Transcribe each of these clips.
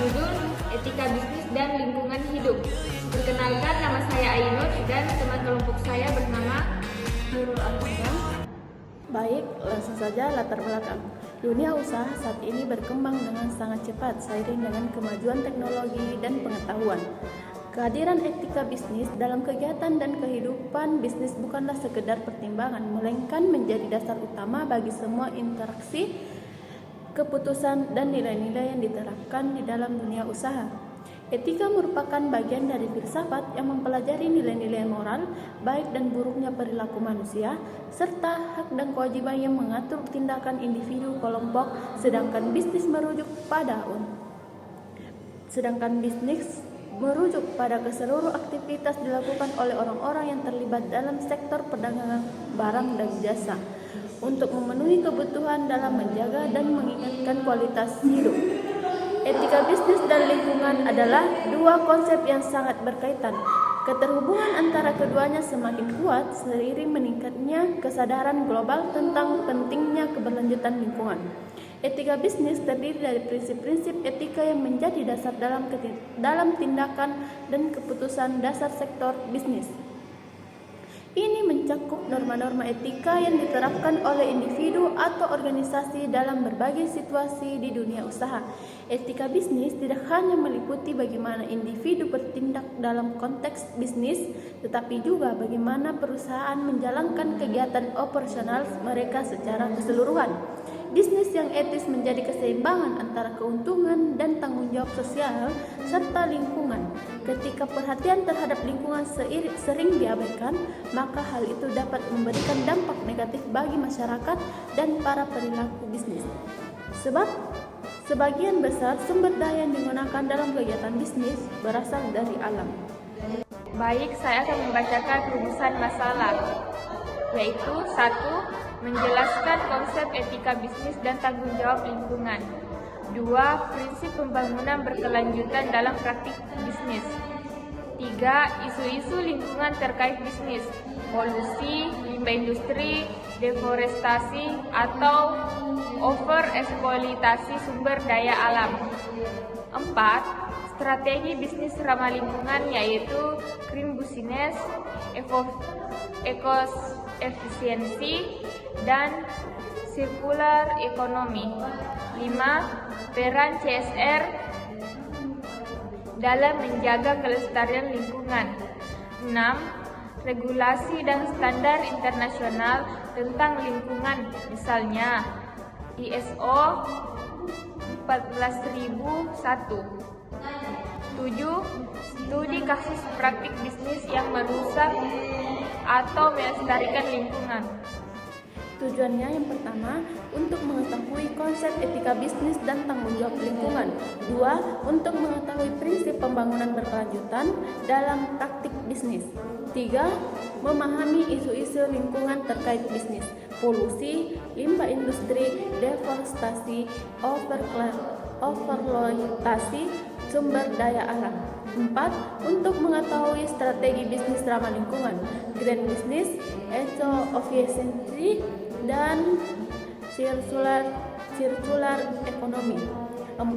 berjudul Etika Bisnis dan Lingkungan Hidup. Perkenalkan, nama saya Ainur dan teman kelompok saya bernama Nurul Al-Huda. Baik, langsung saja latar belakang. Dunia usaha saat ini berkembang dengan sangat cepat seiring dengan kemajuan teknologi dan pengetahuan. Kehadiran etika bisnis dalam kegiatan dan kehidupan bisnis bukanlah sekedar pertimbangan, melainkan menjadi dasar utama bagi semua interaksi, keputusan, dan nilai-nilai yang diterapkan di dalam dunia usaha. Etika merupakan bagian dari filsafat yang mempelajari nilai-nilai moral, baik dan buruknya perilaku manusia, serta hak dan kewajiban yang mengatur tindakan individu kelompok, sedangkan bisnis merujuk pada keseluruh aktivitas dilakukan oleh orang-orang yang terlibat dalam sektor perdagangan barang dan jasa untuk memenuhi kebutuhan dalam menjaga dan meningkatkan kualitas hidup. Etika bisnis dan lingkungan adalah dua konsep yang sangat berkaitan. Keterhubungan antara keduanya semakin kuat seiring meningkatnya kesadaran global tentang pentingnya keberlanjutan lingkungan. Etika bisnis terdiri dari prinsip-prinsip etika yang menjadi dasar dalam tindakan dan keputusan dasar sektor bisnis. Ini mencakup norma-norma etika yang diterapkan oleh individu atau organisasi dalam berbagai situasi di dunia usaha. Etika bisnis tidak hanya meliputi bagaimana individu bertindak dalam konteks bisnis, tetapi juga bagaimana perusahaan menjalankan kegiatan operasional mereka secara keseluruhan. Bisnis yang etis menjadi keseimbangan antara keuntungan dan tanggung jawab sosial serta lingkungan. Ketika perhatian terhadap lingkungan sering diabaikan, maka hal itu dapat memberikan dampak negatif bagi masyarakat dan para perilaku bisnis. Sebab sebagian besar sumber daya yang digunakan dalam kegiatan bisnis berasal dari alam. Baik, saya akan membacakan rumusan masalah, yaitu 1. Menjelaskan konsep etika bisnis dan tanggung jawab lingkungan. 2. Prinsip pembangunan berkelanjutan dalam praktik bisnis. 3. Isu-isu lingkungan terkait bisnis, polusi, limbah industri, deforestasi, atau overeksploitasi sumber daya alam. 4. Strategi bisnis ramah lingkungan, yaitu green business, efisiensi, dan circular economy. 5. Peran CSR dalam menjaga kelestarian lingkungan. 6. Regulasi dan standar internasional tentang lingkungan, misalnya ISO 14001. 7. Studi kasus praktik bisnis yang merusak atau melestarikan lingkungan. Tujuannya yang pertama, untuk mengetahui konsep etika bisnis dan tanggung jawab lingkungan. 2. Untuk mengetahui prinsip pembangunan berkelanjutan dalam praktik bisnis. 3. Memahami isu-isu lingkungan terkait bisnis, polusi, limbah industri, deforestasi, overeksploitasi sumber daya alam. 4. Untuk mengetahui strategi bisnis ramah lingkungan, green business, eco-efficiency, dan circular economy. 5.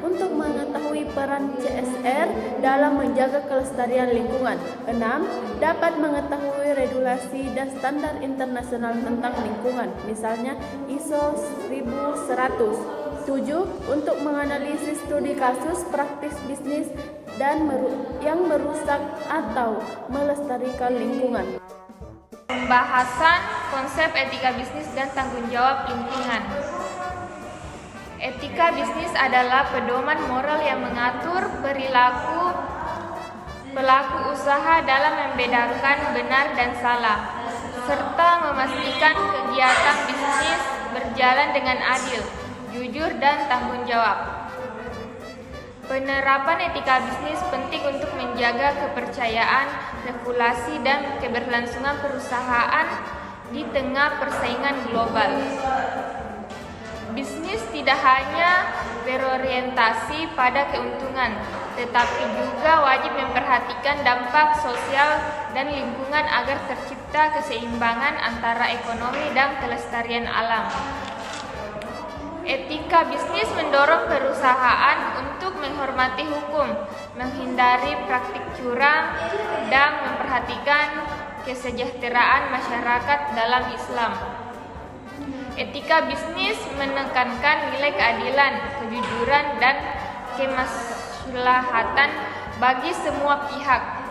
Untuk mengetahui peran CSR dalam menjaga kelestarian lingkungan. 6. Dapat mengetahui regulasi dan standar internasional tentang lingkungan, misalnya ISO 1100. 7. Untuk menganalisis studi kasus praktis bisnis yang merusak atau melestarikan lingkungan. Pembahasan konsep etika bisnis dan tanggung jawab lingkungan. Etika bisnis adalah pedoman moral yang mengatur perilaku pelaku usaha dalam membedakan benar dan salah, serta memastikan kegiatan bisnis berjalan dengan adil, jujur, dan tanggung jawab. Penerapan etika bisnis penting untuk menjaga kepercayaan, regulasi, dan keberlangsungan perusahaan di tengah persaingan global. Bisnis tidak hanya berorientasi pada keuntungan, tetapi juga wajib memperhatikan dampak sosial dan lingkungan agar tercipta keseimbangan antara ekonomi dan kelestarian alam. Etika bisnis mendorong perusahaan untuk menghormati hukum, menghindari praktik curang, dan memperhatikan kesejahteraan masyarakat dalam Islam. Etika bisnis menekankan nilai keadilan, kejujuran, dan kemaslahatan bagi semua pihak.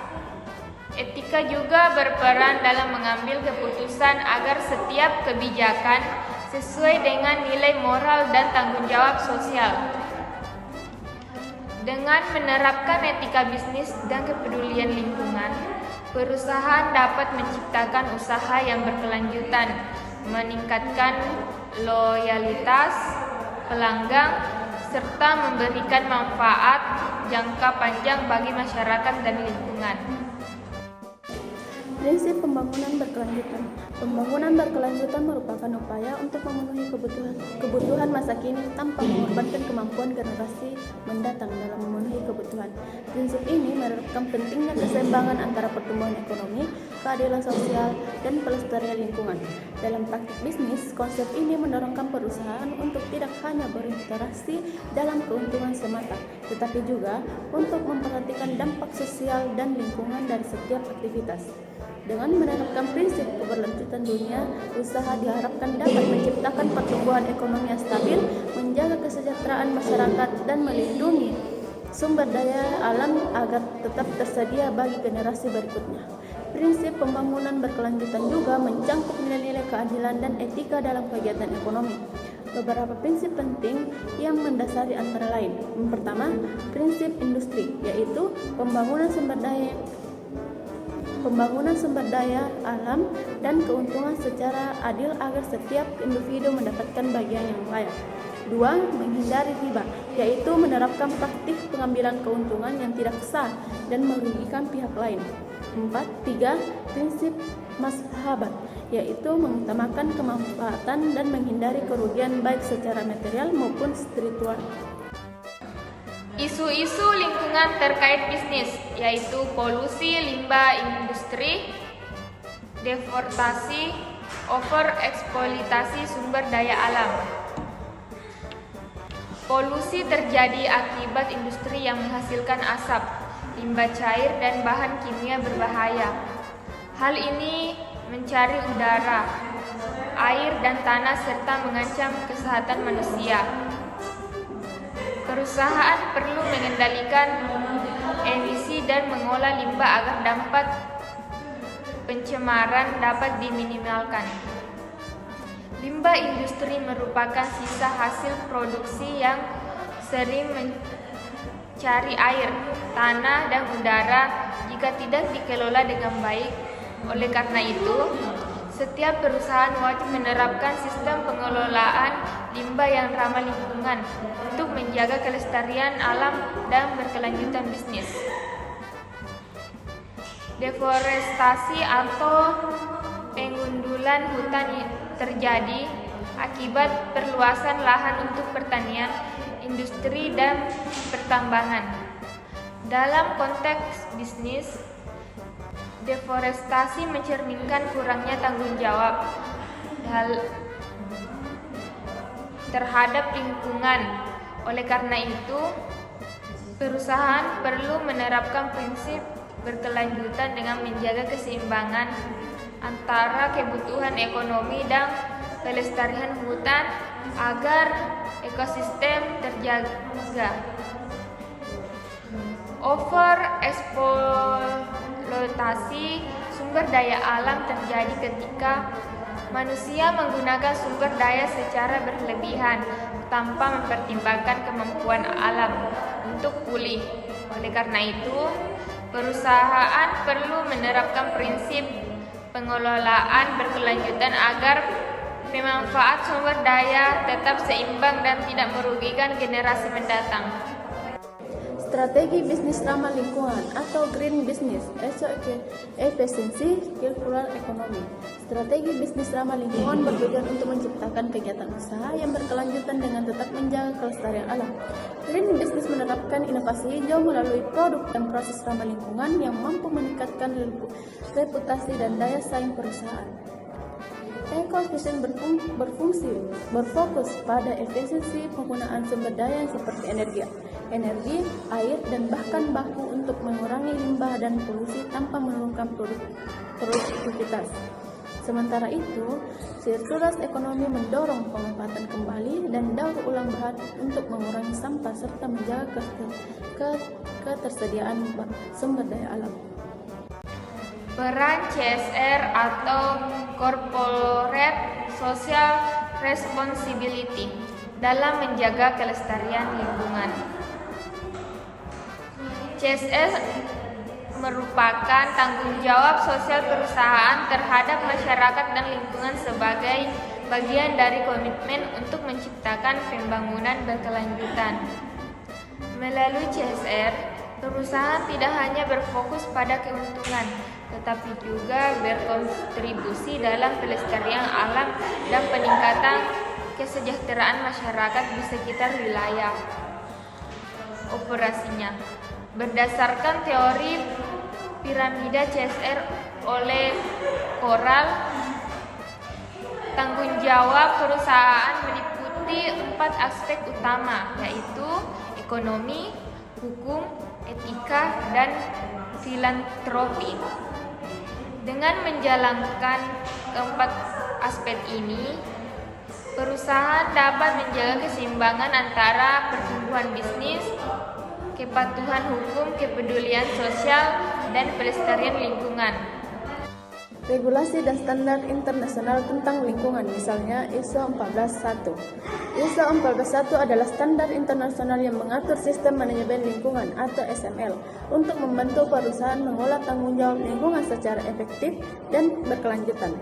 Etika juga berperan dalam mengambil keputusan agar setiap kebijakan sesuai dengan nilai moral dan tanggung jawab sosial. Dengan menerapkan etika bisnis dan kepedulian lingkungan, perusahaan dapat menciptakan usaha yang berkelanjutan, meningkatkan loyalitas pelanggan, serta memberikan manfaat jangka panjang bagi masyarakat dan lingkungan. Prinsip pembangunan berkelanjutan. Pembangunan berkelanjutan merupakan upaya untuk memenuhi kebutuhan masa kini tanpa mengorbankan kemampuan generasi mendatang dalam memenuhi kebutuhan. Prinsip ini menerapkan pentingnya keseimbangan antara pertumbuhan ekonomi, keadilan sosial, dan pelestarian lingkungan. Dalam praktik bisnis, konsep ini mendorongkan perusahaan untuk tidak hanya berinteraksi dalam keuntungan semata, tetapi juga untuk memperhatikan dampak sosial dan lingkungan dari setiap aktivitas. Dengan menerapkan prinsip keberlanjutan dunia, usaha diharapkan dapat menciptakan pertumbuhan ekonomi yang stabil, menjaga kesejahteraan masyarakat, dan melindungi sumber daya alam agar tetap tersedia bagi generasi berikutnya. Prinsip pembangunan berkelanjutan juga mencangkup nilai-nilai keadilan dan etika dalam kegiatan ekonomi. Beberapa prinsip penting yang mendasari antara lain. Yang pertama, prinsip industri, yaitu pembangunan sumber daya alam dan keuntungan secara adil agar setiap individu mendapatkan bagian yang layak. 2. Menghindari riba, yaitu menerapkan praktik pengambilan keuntungan yang tidak sah dan merugikan pihak lain. 3. Prinsip maslahat, yaitu mengutamakan kemanfaatan dan menghindari kerugian baik secara material maupun spiritual. Isu-isu lingkungan terkait bisnis, yaitu polusi limbah industri, deforestasi, overeksploitasi sumber daya alam. Polusi terjadi akibat industri yang menghasilkan asap, limbah cair, dan bahan kimia berbahaya. Hal ini mencari udara, air, dan tanah serta mengancam kesehatan manusia. Perusahaan perlu mengendalikan emisi dan mengolah limbah agar dampak pencemaran dapat diminimalkan. Limbah industri merupakan sisa hasil produksi yang sering mencari air, tanah, dan udara jika tidak dikelola dengan baik. Oleh karena itu, setiap perusahaan wajib menerapkan sistem pengelolaan limbah yang ramah lingkungan untuk menjaga kelestarian alam dan berkelanjutan bisnis. Deforestasi atau pengundulan hutan terjadi akibat perluasan lahan untuk pertanian, industri, dan pertambangan. Dalam konteks bisnis, deforestasi mencerminkan kurangnya tanggung jawab terhadap lingkungan. Oleh karena itu, perusahaan perlu menerapkan prinsip berkelanjutan dengan menjaga keseimbangan antara kebutuhan ekonomi dan pelestarian hutan agar ekosistem terjaga. Overeksploitasi sumber daya alam terjadi ketika manusia menggunakan sumber daya secara berlebihan tanpa mempertimbangkan kemampuan alam untuk pulih. Oleh karena itu, perusahaan perlu menerapkan prinsip pengelolaan berkelanjutan agar pemanfaat sumber daya tetap seimbang dan tidak merugikan generasi mendatang. Strategi bisnis ramah lingkungan atau green business, efisiensi sirkular ekonomi. Strategi bisnis ramah lingkungan bertujuan untuk menciptakan kegiatan usaha yang berkelanjutan dengan tetap menjaga kelestarian alam. Green business menerapkan inovasi hijau melalui produk dan proses ramah lingkungan yang mampu meningkatkan reputasi dan daya saing perusahaan. Ekosistem berfokus pada efisiensi penggunaan sumber daya seperti energi, air, dan bahkan baku untuk mengurangi limbah dan polusi tanpa menurunkan produktivitas. Sementara itu, sirkulasi ekonomi mendorong pemanfaatan kembali dan daur ulang bahan untuk mengurangi sampah serta menjaga ketersediaan sumber daya alam. Peran CSR atau Corporate Social Responsibility dalam menjaga kelestarian lingkungan. CSR merupakan tanggung jawab sosial perusahaan terhadap masyarakat dan lingkungan sebagai bagian dari komitmen untuk menciptakan pembangunan berkelanjutan. Melalui CSR, perusahaan tidak hanya berfokus pada keuntungan, tetapi juga berkontribusi dalam pelestarian alam dan peningkatan kesejahteraan masyarakat di sekitar wilayah operasinya. Berdasarkan teori piramida CSR oleh Coral, tanggung jawab perusahaan meliputi 4 aspek utama, yaitu ekonomi, hukum, etika, dan filantropi. Dengan menjalankan keempat aspek ini, perusahaan dapat menjaga keseimbangan antara pertumbuhan bisnis, kepatuhan hukum, kepedulian sosial, dan pelestarian lingkungan. Regulasi dan standar internasional tentang lingkungan, misalnya ISO 14001. ISO 14001 adalah standar internasional yang mengatur sistem manajemen lingkungan atau SML untuk membantu perusahaan mengolah tanggung jawab lingkungan secara efektif dan berkelanjutan.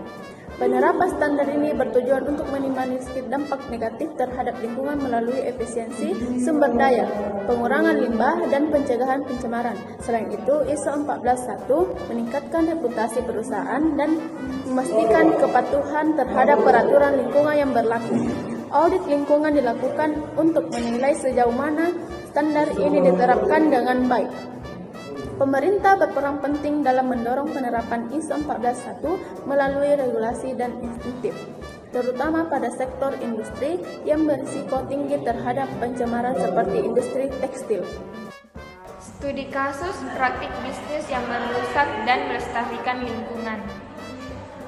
Penerapan standar ini bertujuan untuk meminimalisir dampak negatif terhadap lingkungan melalui efisiensi sumber daya, pengurangan limbah, dan pencegahan pencemaran. Selain itu, ISO 14001 meningkatkan reputasi perusahaan dan memastikan kepatuhan terhadap peraturan lingkungan yang berlaku. Audit lingkungan dilakukan untuk menilai sejauh mana standar ini diterapkan dengan baik. Pemerintah berperan penting dalam mendorong penerapan ISO 14001 melalui regulasi dan insentif, terutama pada sektor industri yang berisiko tinggi terhadap pencemaran seperti industri tekstil. Studi kasus praktik bisnis yang merusak dan melestarikan lingkungan.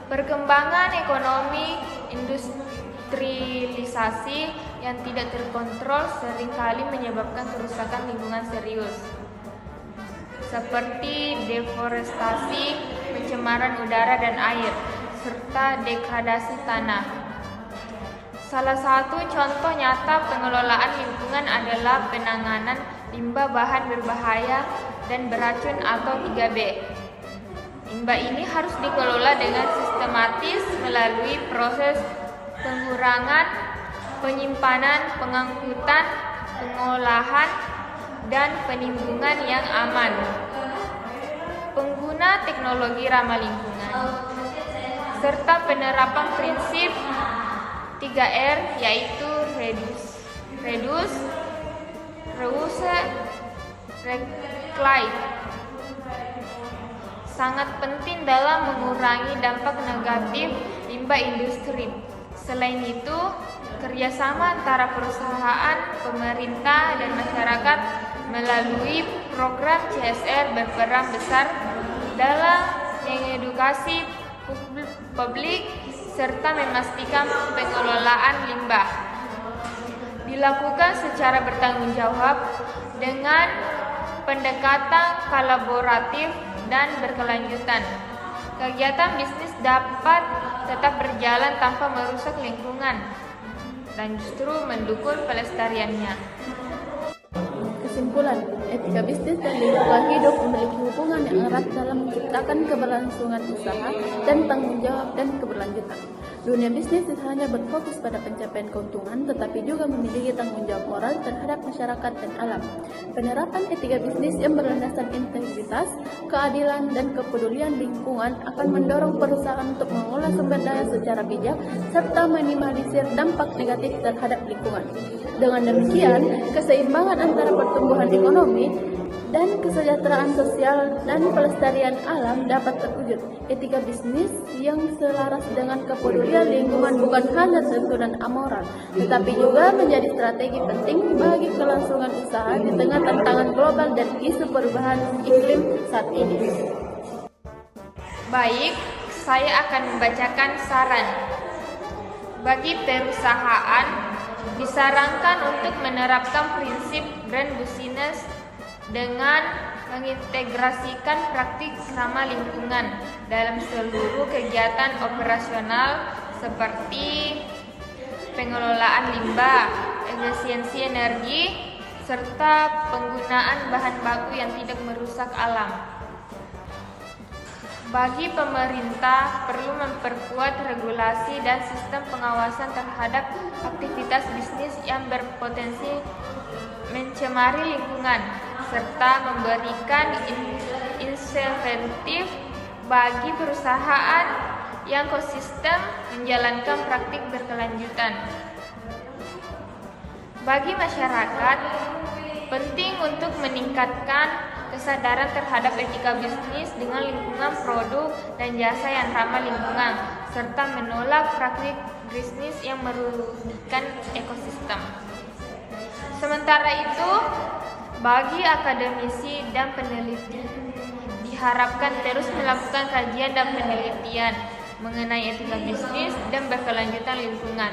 Perkembangan ekonomi industrialisasi yang tidak terkontrol seringkali menyebabkan kerusakan lingkungan serius, seperti deforestasi, pencemaran udara dan air, serta degradasi tanah. Salah satu contoh nyata pengelolaan lingkungan adalah penanganan limbah bahan berbahaya dan beracun atau 3B. Limbah ini harus dikelola dengan sistematis melalui proses pengurangan, penyimpanan, pengangkutan, pengolahan, dan penimbunan yang aman. Pengguna teknologi ramah lingkungan serta penerapan prinsip 3R, yaitu reduce, reuse, recycle, sangat penting dalam mengurangi dampak negatif limbah industri. Selain itu, kerjasama antara perusahaan, pemerintah, dan masyarakat melalui program CSR berperan besar dalam mengedukasi publik serta memastikan pengelolaan limbah dilakukan secara bertanggung jawab dengan pendekatan kolaboratif dan berkelanjutan. Kegiatan bisnis dapat tetap berjalan tanpa merusak lingkungan dan justru mendukung pelestariannya. Kesimpulan, etika bisnis dan lingkungan hidup memiliki hubungan yang erat dalam menciptakan keberlangsungan usaha dan tanggung jawab dan keberlanjutan. Dunia bisnis tidak hanya berfokus pada pencapaian keuntungan, tetapi juga memiliki tanggung jawab moral terhadap masyarakat dan alam. Penerapan etika bisnis yang berlandaskan integritas, keadilan, dan kepedulian lingkungan akan mendorong perusahaan untuk mengolah sumber daya secara bijak serta minimalisir dampak negatif terhadap lingkungan. Dengan demikian, keseimbangan antara pertumbuhan ekonomi dan kesejahteraan sosial dan pelestarian alam dapat terwujud. Etika bisnis yang selaras dengan kepedulian lingkungan bukan hanya tuntunan amoral, tetapi juga menjadi strategi penting bagi kelangsungan usaha di tengah tantangan global dan isu perubahan iklim saat ini. Baik, saya akan membacakan saran. Bagi perusahaan, disarankan untuk menerapkan prinsip Green Business dengan mengintegrasikan praktik ramah lingkungan dalam seluruh kegiatan operasional seperti pengelolaan limbah, efisiensi energi, serta penggunaan bahan baku yang tidak merusak alam. Bagi pemerintah, perlu memperkuat regulasi dan sistem pengawasan terhadap aktivitas bisnis yang berpotensi mencemari lingkungan, serta memberikan insentif bagi perusahaan yang konsisten menjalankan praktik berkelanjutan. Bagi masyarakat, penting untuk meningkatkan kesadaran terhadap etika bisnis dengan lingkungan produk dan jasa yang ramah lingkungan, serta menolak praktik bisnis yang merugikan ekosistem. Sementara itu, bagi akademisi dan peneliti, diharapkan terus melakukan kajian dan penelitian mengenai etika bisnis dan berkelanjutan lingkungan,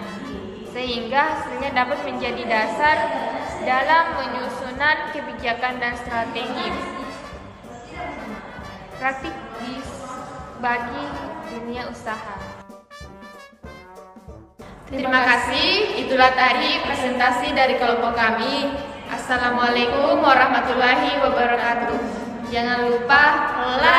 sehingga hasilnya dapat menjadi dasar dalam penyusunan kebijakan dan strategi praktik bagi dunia usaha. Terima kasih, itulah tadi presentasi dari kelompok kami. Assalamualaikum warahmatullahi wabarakatuh. Jangan lupa like,